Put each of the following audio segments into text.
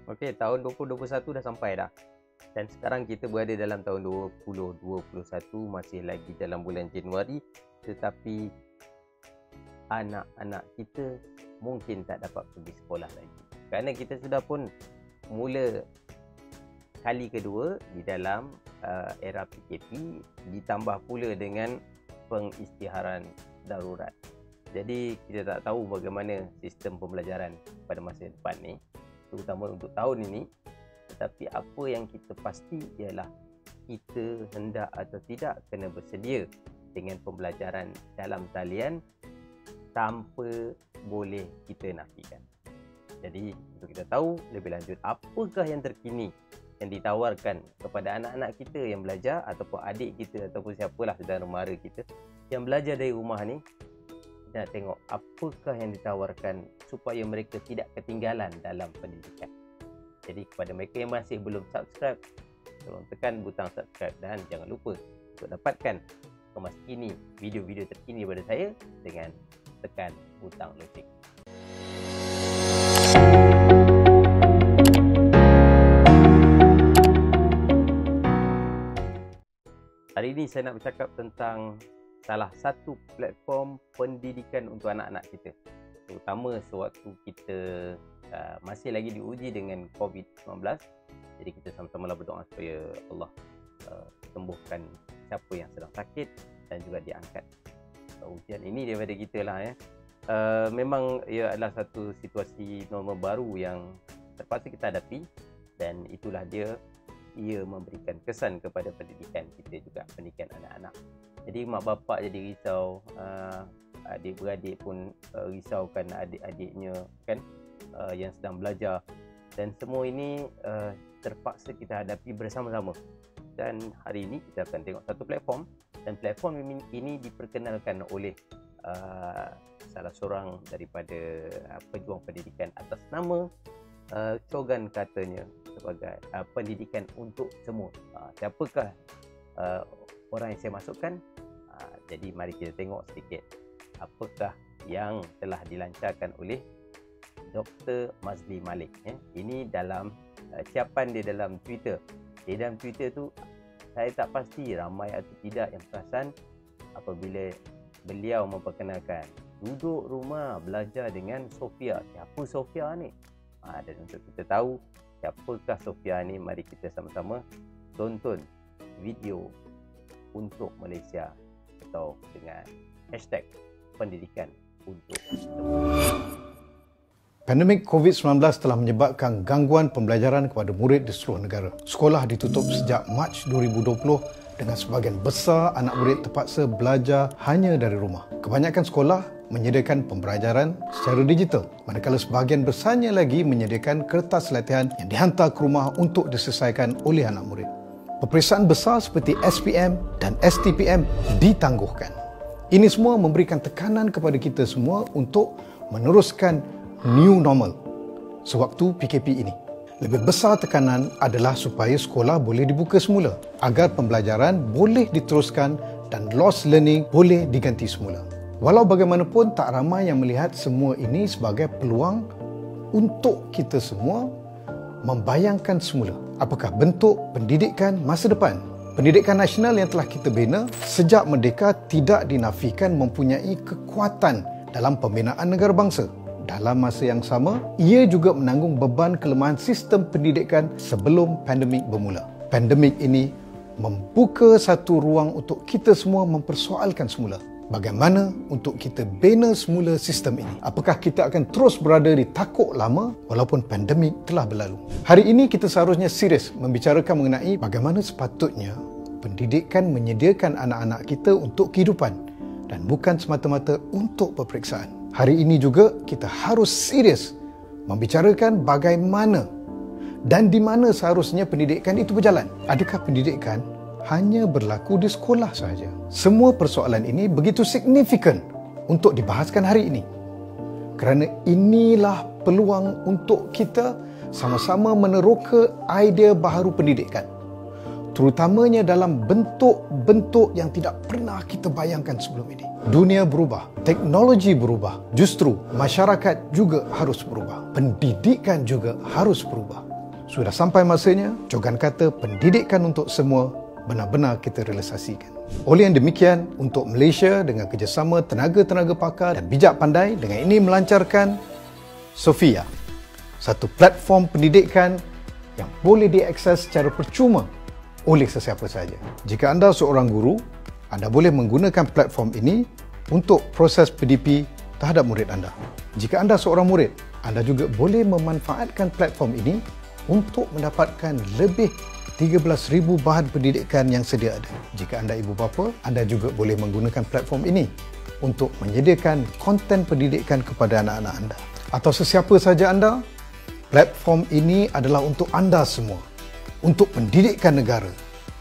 Okey, tahun 2021 dah sampai dah. Dan sekarang kita berada dalam tahun 2021, masih lagi dalam bulan Januari, tetapi anak-anak kita mungkin tak dapat pergi sekolah lagi. Kerana kita sudah pun mula kali kedua di dalam era PKP, ditambah pula dengan pengisytiharan darurat. Jadi kita tak tahu bagaimana sistem pembelajaran pada masa depan ni, terutama untuk tahun ini. Tetapi apa yang kita pasti ialah kita hendak atau tidak kena bersedia dengan pembelajaran dalam talian tanpa boleh kita nafikan. Jadi untuk kita tahu lebih lanjut apakah yang terkini yang ditawarkan kepada anak-anak kita yang belajar, ataupun adik kita ataupun siapalah saudara mara kita yang belajar dari rumah ni, kita nak tengok apakah yang ditawarkan supaya mereka tidak ketinggalan dalam pendidikan. Jadi kepada mereka yang masih belum subscribe, tolong tekan butang subscribe dan jangan lupa untuk dapatkan informasi kini, video-video terkini daripada saya dengan tekan butang lonceng. Hari ini saya nak bercakap tentang salah satu platform pendidikan untuk anak-anak kita, terutama sewaktu kita masih lagi diuji dengan COVID-19. Jadi kita sama-sama berdoa supaya Allah sembuhkan siapa yang sedang sakit dan juga diangkat ujian ini daripada kita lah ya. Memang ia adalah satu situasi normal baru yang terpaksa kita hadapi, dan itulah ia memberikan kesan kepada pendidikan kita juga, pendidikan anak-anak. Jadi mak bapak jadi risau, adik-beradik pun risaukan adik-adiknya kan, yang sedang belajar, dan semua ini terpaksa kita hadapi bersama-sama. Dan hari ini kita akan tengok satu platform, dan platform ini diperkenalkan oleh salah seorang daripada pejuang pendidikan atas nama slogan katanya sebagai pendidikan untuk semua. Siapakah orang yang saya masukkan? Jadi mari kita tengok sedikit apakah yang telah dilancarkan oleh Dr. Mazli Malik. Ini dalam siapan dia dalam Twitter. Di dalam Twitter tu saya tak pasti ramai atau tidak yang perasan apabila beliau memperkenalkan duduk rumah belajar dengan Sofia. Siapa Sofia ni? Dan untuk kita tahu siapakah Sofia ni, mari kita sama-sama tonton video untuk Malaysia atau dengan hashtag pendidikan untuk semua. Pandemik COVID-19 telah menyebabkan gangguan pembelajaran kepada murid di seluruh negara. Sekolah ditutup sejak Mac 2020 dengan sebahagian besar anak murid terpaksa belajar hanya dari rumah. Kebanyakan sekolah menyediakan pembelajaran secara digital, manakala sebahagian besarnya lagi menyediakan kertas latihan yang dihantar ke rumah untuk diselesaikan oleh anak murid. Peperiksaan besar seperti SPM dan STPM ditangguhkan. Ini semua memberikan tekanan kepada kita semua untuk meneruskan new normal sewaktu PKP ini. Lebih besar tekanan adalah supaya sekolah boleh dibuka semula agar pembelajaran boleh diteruskan dan lost learning boleh diganti semula. Walau bagaimanapun, tak ramai yang melihat semua ini sebagai peluang untuk kita semua membayangkan semula apakah bentuk pendidikan masa depan. Pendidikan nasional yang telah kita bina sejak merdeka tidak dinafikan mempunyai kekuatan dalam pembinaan negara bangsa. Dalam masa yang sama, ia juga menanggung beban kelemahan sistem pendidikan sebelum pandemik bermula. Pandemik ini membuka satu ruang untuk kita semua mempersoalkan semula bagaimana untuk kita bina semula sistem ini. Apakah kita akan terus berada di takuk lama walaupun pandemik telah berlalu? Hari ini kita seharusnya serius membicarakan mengenai bagaimana sepatutnya pendidikan menyediakan anak-anak kita untuk kehidupan dan bukan semata-mata untuk peperiksaan. Hari ini juga kita harus serius membicarakan bagaimana dan di mana seharusnya pendidikan itu berjalan. Adakah pendidikan hanya berlaku di sekolah sahaja? Semua persoalan ini begitu signifikan untuk dibahaskan hari ini. Kerana inilah peluang untuk kita sama-sama meneroka idea baharu pendidikan, terutamanya dalam bentuk-bentuk yang tidak pernah kita bayangkan sebelum ini. Dunia berubah, teknologi berubah, justru masyarakat juga harus berubah, pendidikan juga harus berubah. Sudah sampai masanya Jogan kata pendidikan untuk semua benar-benar kita realisasikan. Oleh yang demikian, untuk Malaysia dengan kerjasama tenaga-tenaga pakar dan bijak pandai, dengan ini melancarkan Sofia, satu platform pendidikan yang boleh diakses secara percuma oleh sesiapa sahaja. Jika anda seorang guru, anda boleh menggunakan platform ini untuk proses PDP terhadap murid anda. Jika anda seorang murid, anda juga boleh memanfaatkan platform ini untuk mendapatkan lebih 13,000 bahan pendidikan yang sedia ada. Jika anda ibu bapa, anda juga boleh menggunakan platform ini untuk menyediakan konten pendidikan kepada anak-anak anda. Atau sesiapa saja anda, platform ini adalah untuk anda semua. Untuk pendidikan negara,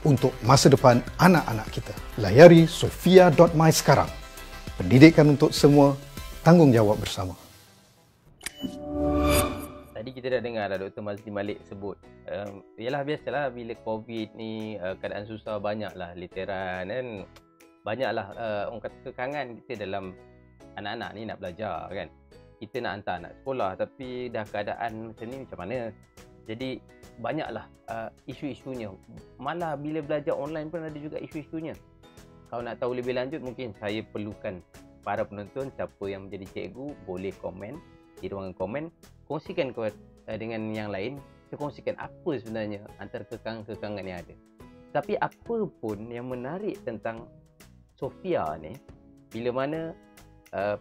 untuk masa depan anak-anak kita. Layari sofia.my sekarang. Pendidikan untuk semua, tanggungjawab bersama. Tadi kita dah dengar lah Dr. Mazli Malik sebut, yalah biasalah bila COVID ni keadaan susah, banyaklah literan kan, banyaklah orang kata kekangan kita dalam anak-anak ni nak belajar kan. Kita nak hantar anak sekolah tapi dah keadaan macam ni, macam mana? Jadi banyaklah isu-isunya. Malah bila belajar online pun ada juga isu-isunya. Kalau nak tahu lebih lanjut, mungkin saya perlukan para penonton, siapa yang menjadi cikgu boleh komen di ruangan komen, kongsikan dengan yang lain, kongsikan apa sebenarnya antara kekangan-kekangan yang ada. Tapi apa pun yang menarik tentang Sofia ni, bila mana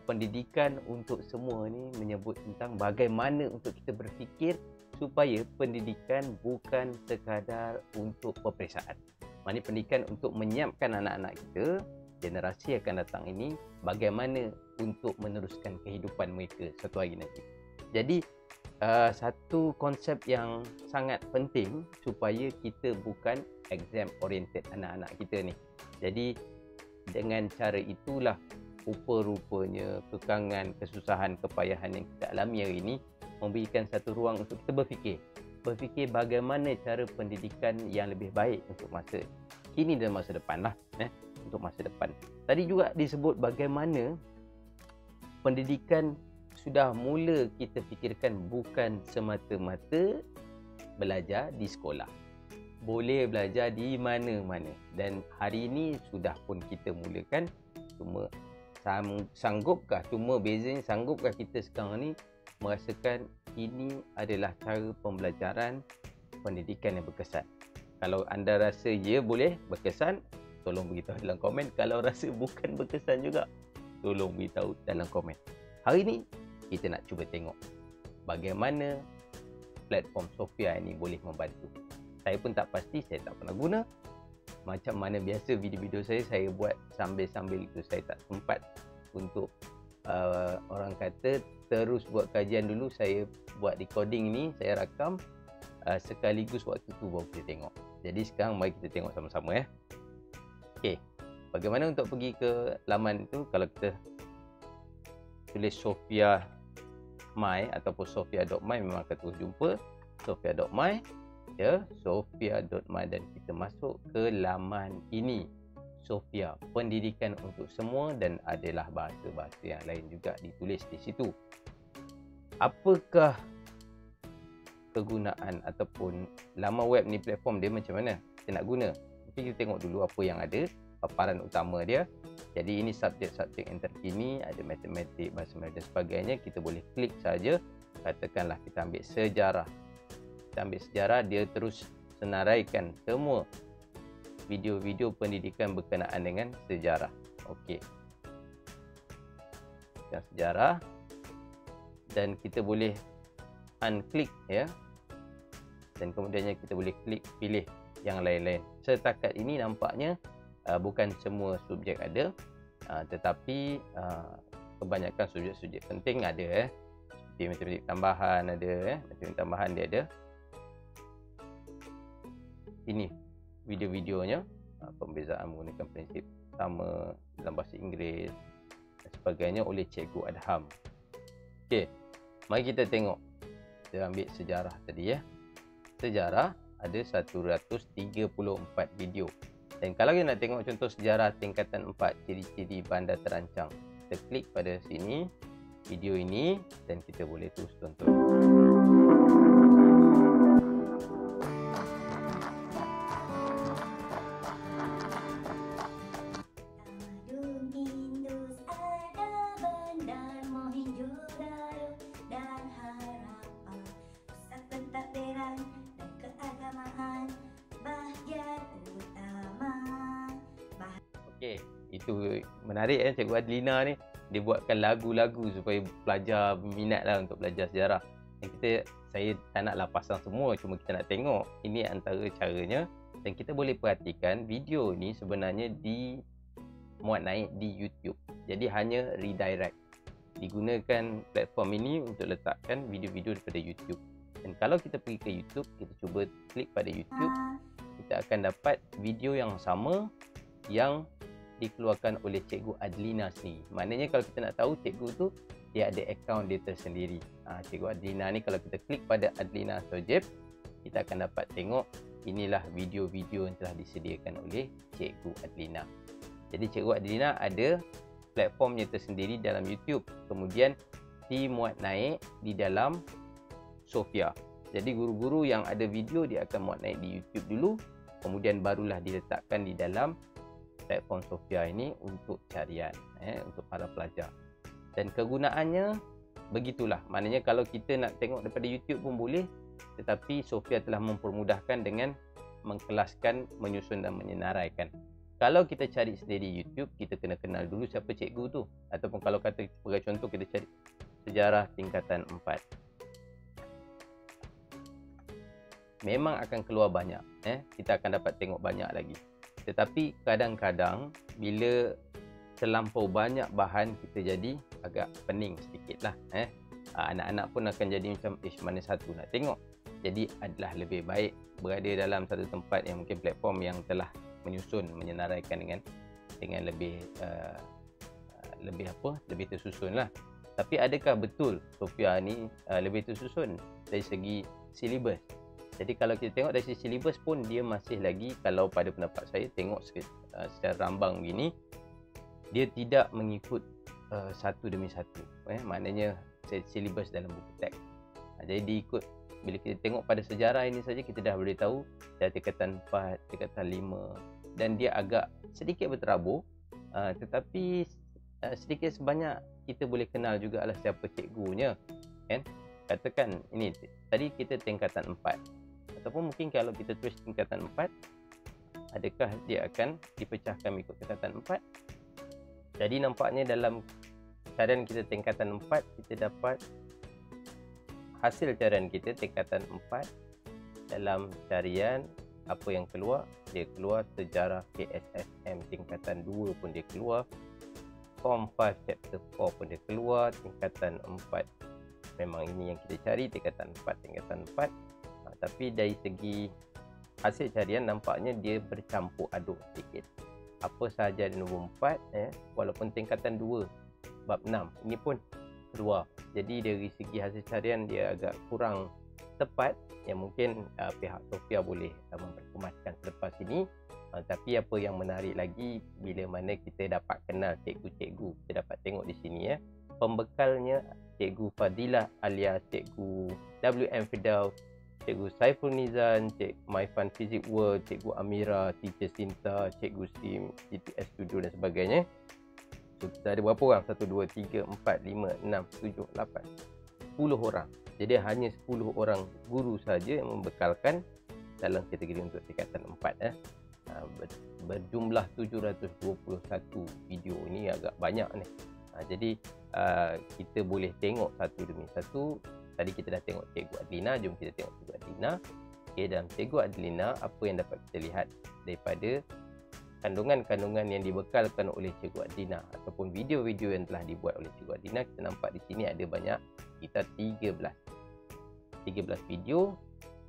pendidikan untuk semua ni menyebut tentang bagaimana untuk kita berfikir supaya pendidikan bukan sekadar untuk peperiksaan. Maknanya pendidikan untuk menyiapkan anak-anak kita, generasi akan datang ini, bagaimana untuk meneruskan kehidupan mereka satu hari nanti. Jadi satu konsep yang sangat penting supaya kita bukan exam oriented anak-anak kita ni. Jadi dengan cara itulah rupa-rupanya kekangan, kesusahan, kepayahan yang kita alami hari ini memberikan satu ruang untuk kita berfikir bagaimana cara pendidikan yang lebih baik untuk masa kini dan masa depan lah, untuk masa depan. Tadi juga disebut bagaimana pendidikan sudah mula kita fikirkan bukan semata-mata belajar di sekolah, boleh belajar di mana-mana. Dan hari ini sudah pun kita mulakan. Cuma sanggupkah, cuma bezanya sanggupkah kita sekarang ni merasakan ini adalah cara pembelajaran pendidikan yang berkesan. Kalau anda rasa ya boleh berkesan, tolong beritahu dalam komen. Kalau rasa bukan berkesan juga, tolong beritahu dalam komen. Hari ni kita nak cuba tengok bagaimana platform Sofia ini boleh membantu. Saya pun tak pasti, saya tak pernah guna. Macam mana biasa video-video saya buat sambil-sambil itu. Saya tak sempat untuk orang kata terus buat kajian dulu. Saya buat recording ni, saya rakam sekaligus waktu tu baru kita tengok. Jadi sekarang mari kita tengok sama-sama ya. Okey, bagaimana untuk pergi ke laman itu? Kalau kita tulis Sofia My ataupun sofia.my, memang akan terus jumpa sofia.my ya, sofia.my, dan kita masuk ke laman ini, Sofia, pendidikan untuk semua, dan adalah bahasa-bahasa yang lain juga ditulis di situ. Apakah kegunaan ataupun laman web ni, platform dia macam mana kita nak guna? Mungkin kita tengok dulu apa yang ada, paparan utama dia. Jadi ini subjek-subjek yang terkini, ada matematik, bahasa Melayu dan sebagainya. Kita boleh klik saja. Katakanlah kita ambil sejarah. Kita ambil sejarah, dia terus senaraikan semua video-video pendidikan berkenaan dengan sejarah. Okey. Yang sejarah, dan kita boleh unklik ya. Dan kemudiannya kita boleh klik pilih yang lain-lain. Setakat ini nampaknya bukan semua subjek ada, tetapi kebanyakan subjek-subjek penting ada seperti matematik tambahan ada matematik tambahan dia ada. Ini video-videonya, pembezaan menggunakan prinsip sama dalam bahasa Inggeris dan sebagainya oleh Cikgu Adham. Okey, mari kita tengok. Kita ambil sejarah tadi ya. Sejarah ada 134 video. Dan kalau kita nak tengok contoh sejarah tingkatan 4, ciri-ciri bandar terancang, kita klik pada sini, video ini, dan kita boleh terus tonton. Itu menarik Cikgu Adlina ni, dia buatkan lagu-lagu supaya pelajar minat lah untuk belajar sejarah. Dan saya tak naklah pasang semua, cuma kita nak tengok. Ini antara caranya. Dan kita boleh perhatikan video ni sebenarnya dimuat naik di YouTube. Jadi hanya redirect. Digunakan platform ini untuk letakkan video-video daripada YouTube. Dan kalau kita pergi ke YouTube, kita cuba klik pada YouTube, kita akan dapat video yang sama yang dikeluarkan oleh Cikgu Adlina sendiri. Maknanya kalau kita nak tahu cikgu tu, dia ada akaun dia tersendiri. Cikgu Adlina ni, kalau kita klik pada Adlina Sojeb, kita akan dapat tengok inilah video-video yang telah disediakan oleh Cikgu Adlina. Jadi Cikgu Adlina ada platformnya tersendiri dalam YouTube, kemudian dimuat naik di dalam Sofia. Jadi guru-guru yang ada video dia akan muat naik di YouTube dulu, kemudian barulah diletakkan di dalam platform Sofia ini untuk carian untuk para pelajar. Dan kegunaannya begitulah. Maknanya kalau kita nak tengok daripada YouTube pun boleh, tetapi Sofia telah mempermudahkan dengan mengkelaskan, menyusun dan menyenaraikan. Kalau kita cari sendiri YouTube, kita kena kenal dulu siapa cikgu tu. Ataupun kalau kata sebagai contoh, kita cari sejarah tingkatan 4. Memang akan keluar banyak. Kita akan dapat tengok banyak lagi. Tetapi kadang-kadang bila terlampau banyak bahan, kita jadi agak pening sedikit lah. Anak-anak pun akan jadi macam, mana satu nak tengok. Jadi adalah lebih baik berada dalam satu tempat yang mungkin platform yang telah menyusun, menyenaraikan dengan lebih tersusun lah. Tapi adakah betul Sofia ni lebih tersusun dari segi silibus? Jadi kalau kita tengok dari segi silibus pun, dia masih lagi, kalau pada pendapat saya tengok secara rambang begini, dia tidak mengikut satu demi satu. Maknanya silibus dalam buku teks. Jadi diikut, bila kita tengok pada sejarah ini saja, kita dah boleh tahu dari tingkatan 4, tingkatan 5, dan dia agak sedikit berterabur, tetapi sedikit sebanyak kita boleh kenal jugalah siapa cikgunya, kan? Katakan ini tadi kita tingkatan 4, ataupun mungkin kalau kita tulis tingkatan 4, adakah dia akan dipecahkan mengikut tingkatan 4? Jadi nampaknya dalam carian kita tingkatan 4, kita dapat hasil carian kita tingkatan 4. Dalam carian apa yang keluar, dia keluar sejarah KSSM tingkatan 2 pun dia keluar, Form 5 chapter 4 pun dia keluar, tingkatan 4 memang ini yang kita cari, tingkatan 4. Tapi dari segi hasil carian nampaknya dia bercampur aduk sedikit. Apa sahaja di nombor 4, walaupun tingkatan 2 bab 6 ini pun keluar. Jadi dari segi hasil carian dia agak kurang tepat, yang mungkin pihak Sofia boleh memperkemaskan selepas ini. Tapi apa yang menarik lagi, bila mana kita dapat kenal cikgu-cikgu, kita dapat tengok di sini pembekalnya Cikgu Fadilah alias Cikgu WM Firdaus, Cikgu Saiful Nizan, Cikgu Maifan Fizik World, Cikgu Amira, Teacher Sinta, Cikgu Sim, GTS Studio dan sebagainya. So, kita ada berapa orang? 1, 2, 3, 4, 5, 6, 7, 8, 10 orang. Jadi hanya 10 orang guru saja yang membekalkan dalam kategori untuk tingkatan 4. Berjumlah 721 video. Ini agak banyak ni. Jadi kita boleh tengok satu demi satu. Tadi kita dah tengok Cikgu Adlina, jom kita tengok Cikgu Adlina. Dalam Cikgu Adlina, apa yang dapat kita lihat daripada kandungan-kandungan yang dibekalkan oleh Cikgu Adlina ataupun video-video yang telah dibuat oleh Cikgu Adlina, kita nampak di sini ada banyak, kita 13 video,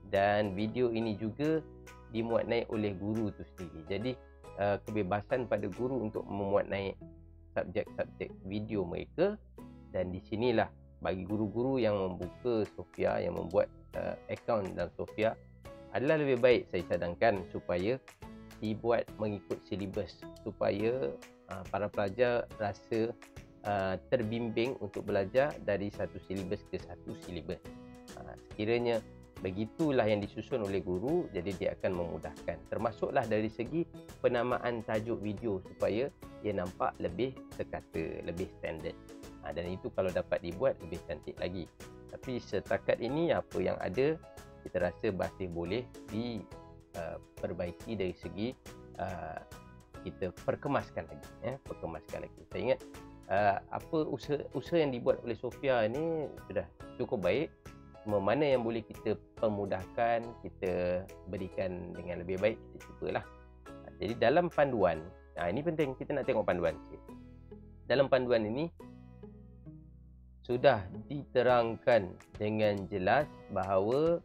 dan video ini juga dimuat naik oleh guru itu sendiri. Jadi kebebasan pada guru untuk memuat naik subjek-subjek video mereka, dan di sinilah bagi guru-guru yang membuka Sofia, yang membuat akaun dalam Sofia, adalah lebih baik saya cadangkan supaya dibuat mengikut silibus, supaya para pelajar rasa terbimbing untuk belajar dari satu silibus ke satu silibus. Sekiranya begitulah yang disusun oleh guru, jadi dia akan memudahkan. Termasuklah dari segi penamaan tajuk video supaya ia nampak lebih terkata, lebih standard. Dan itu kalau dapat dibuat lebih cantik lagi. Tapi setakat ini apa yang ada, kita rasa masih boleh diperbaiki dari segi kita perkemaskan lagi, perkemaskan lagi. Saya ingat apa usaha yang dibuat oleh Sofia ini sudah cukup baik. Mana yang boleh kita pemudahkan, kita berikan dengan lebih baik, kita cubalah. Jadi dalam panduan, ini penting, kita nak tengok panduan sikit. Dalam panduan ini sudah diterangkan dengan jelas bahawa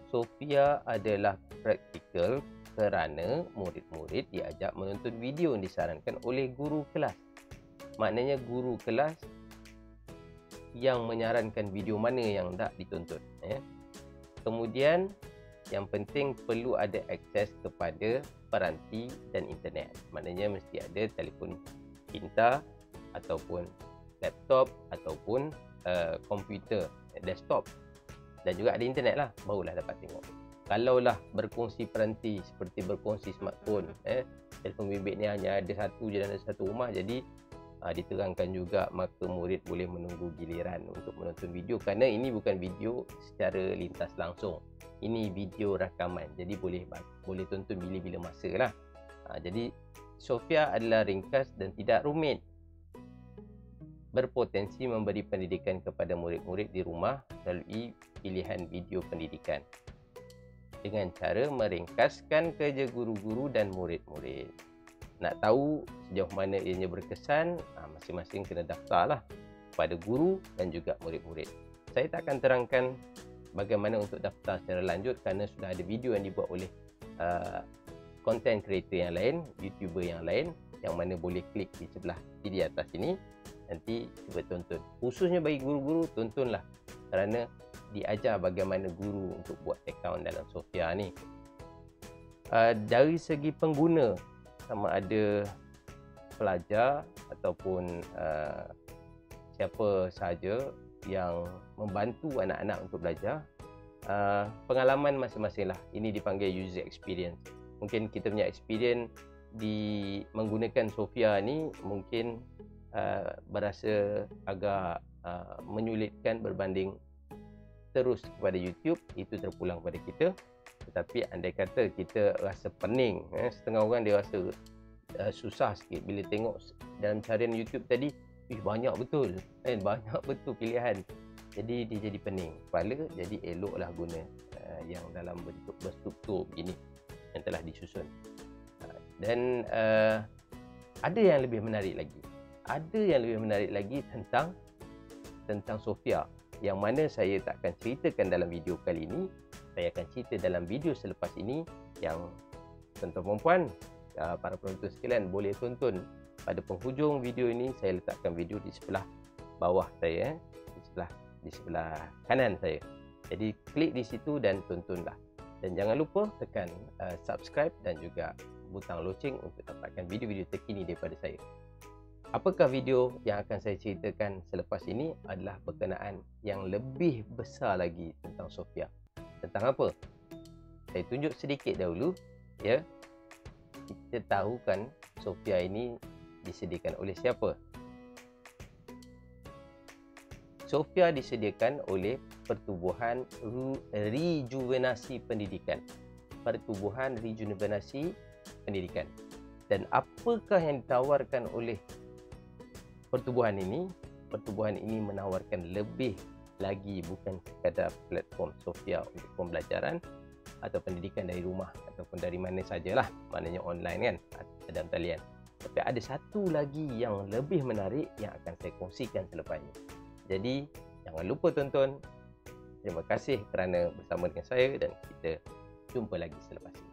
Sofia adalah praktikal kerana murid-murid diajak menonton video yang disarankan oleh guru kelas. Maknanya guru kelas yang menyarankan video mana yang tak ditonton. Kemudian yang penting perlu ada akses kepada peranti dan internet. Maknanya mesti ada telefon pintar ataupun laptop ataupun komputer desktop, dan juga ada internet lah, barulah dapat tengok. Kalaulah berkongsi peranti seperti berkongsi smartphone, telefon bimbit ni hanya ada satu je dalam satu rumah, jadi diterangkan juga maka murid boleh menunggu giliran untuk menonton video, kerana ini bukan video secara lintas langsung, ini video rakaman, jadi boleh tonton bila-bila masa lah. Jadi Sofia adalah ringkas dan tidak rumit, berpotensi memberi pendidikan kepada murid-murid di rumah melalui pilihan video pendidikan dengan cara meringkaskan kerja guru-guru dan murid-murid. Nak tahu sejauh mana ianya berkesan, masing-masing kena daftarlah kepada guru dan juga murid-murid. Saya tak akan terangkan bagaimana untuk daftar secara lanjut kerana sudah ada video yang dibuat oleh content creator yang lain, YouTuber yang lain, yang mana boleh klik di sebelah kiri atas ini. Nanti cuba tonton. Khususnya bagi guru-guru, tontonlah, kerana diajar bagaimana guru untuk buat akaun dalam Sofia ni. Dari segi pengguna, sama ada pelajar ataupun siapa sahaja yang membantu anak-anak untuk belajar, pengalaman masing-masing lah. Ini dipanggil user experience. Mungkin kita punya experience di menggunakan Sofia ni mungkin berasa agak menyulitkan berbanding terus kepada YouTube, itu terpulang pada kita. Tetapi andai kata kita rasa pening, setengah orang dia rasa susah sikit bila tengok dalam carian YouTube tadi, banyak betul, banyak betul pilihan, jadi dia jadi pening kepala. Jadi eloklah guna yang dalam bentuk berstruktur begini yang telah disusun. Dan ada yang lebih menarik lagi. Ada yang lebih menarik lagi tentang Sofia, yang mana saya tak akan ceritakan dalam video kali ini. Saya akan cerita dalam video selepas ini, yang tuan-tuan puan, para penonton sekalian boleh tonton. Pada penghujung video ini saya letakkan video di sebelah bawah saya, di sebelah kanan saya. Jadi klik di situ dan tontonlah. Dan jangan lupa tekan subscribe dan juga butang loceng untuk dapatkan video-video terkini daripada saya. Apakah video yang akan saya ceritakan selepas ini adalah berkenaan yang lebih besar lagi tentang Sofia. Tentang apa? Saya tunjuk sedikit dahulu, ya. Kita tahu kan Sofia ini disediakan oleh siapa? Sofia disediakan oleh Pertubuhan Rejuvenasi Pendidikan. Pertubuhan Rejuvenasi Pendidikan. Dan apakah yang ditawarkan oleh pertubuhan ini? Pertubuhan ini menawarkan lebih lagi, bukan sekadar platform Sofia untuk pembelajaran atau pendidikan dari rumah ataupun dari mana sajalah, maknanya online kan, dalam talian. Tapi ada satu lagi yang lebih menarik yang akan saya kongsikan selepas ini. Jadi jangan lupa tonton. Terima kasih kerana bersama dengan saya dan kita jumpa lagi selepas ini.